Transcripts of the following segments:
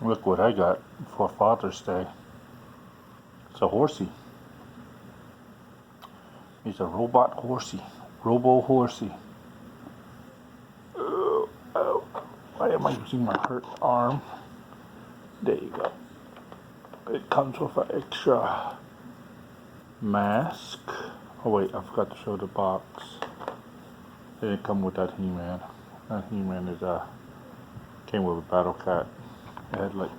Look what I got for Father's Day. It's a horsey. He's a robot horsey. Robo horsey. Oh, why am I using my hurt arm? There you go. It comes with an extra mask. Oh wait, I forgot to show the box. It didn't come with that He-Man. That He-Man is came with a battle cat. It had like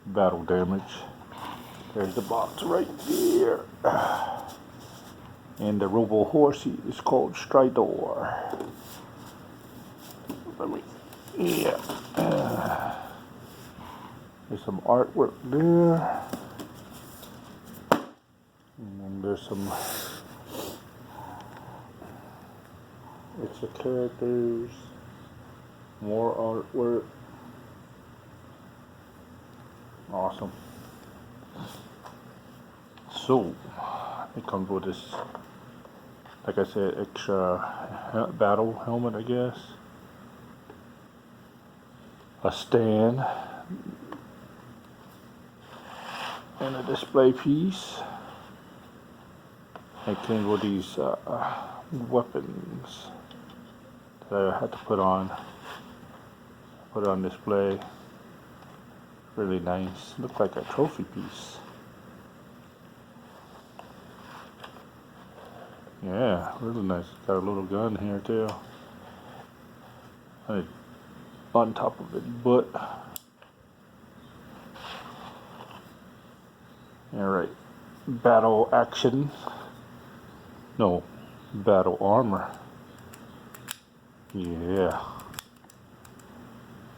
battle damage. There's the box right there. And the Robo Horsey is called Stridor. Let me, yeah. There's some artwork there. And there's some extra characters. More artwork. Awesome. So, it comes with this, like I said, extra battle helmet, I guess. A stand. And a display piece. It came with these weapons that I had to put on display. Really nice. Looked like a trophy piece. Yeah, really nice. Got a little gun here too. On top of it, but alright. Battle action. No, battle armor. Yeah.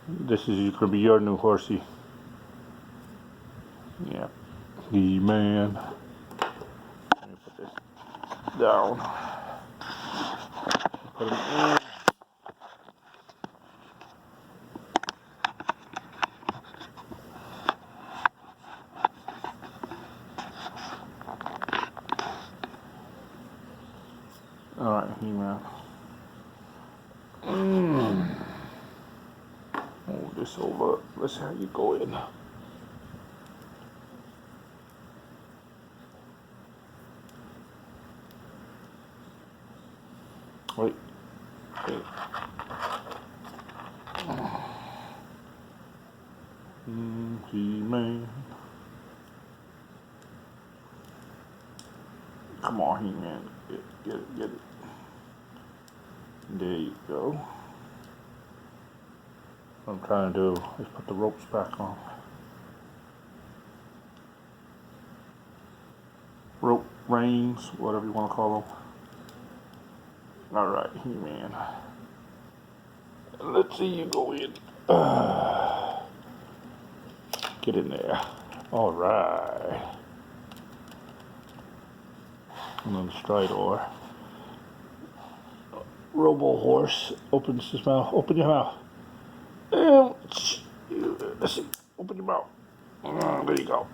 This is gonna be your new horsey. Yeah. He-Man. Let me put this down. Put him in. Alright, He-Man. Move this over. Let's see how you go in. Wait. He-Man. Come on, He-Man. Get it. There you go. What I'm trying to do is put the ropes back on. Rope reins, whatever you want to call them. Alright, He-Man. Let's see you go in. Get in there. Alright. And then the Stridor. Robo Horse opens his mouth. Open your mouth. Let's see. Open your mouth. There you go.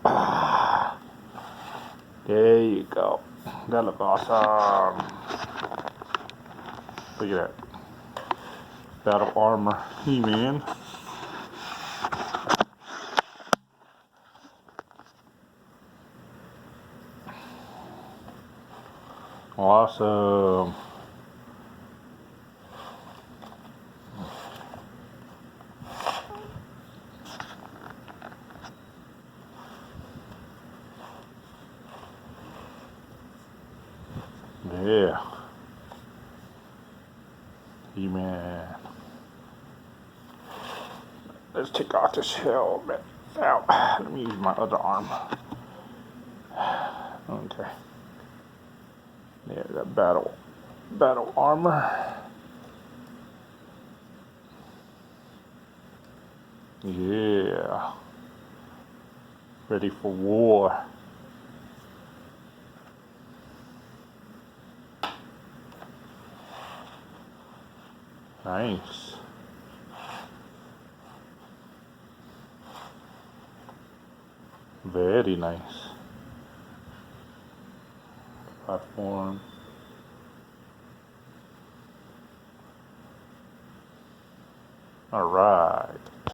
There you go. That looks awesome. Look at that. Battle armor. He-Man. Awesome. Yeah. He-Man. Let's take off this helmet. Ow. Let me use my other arm. Okay. Yeah, that battle armor. Yeah. Ready for war. Nice. Very nice. Platform. All right.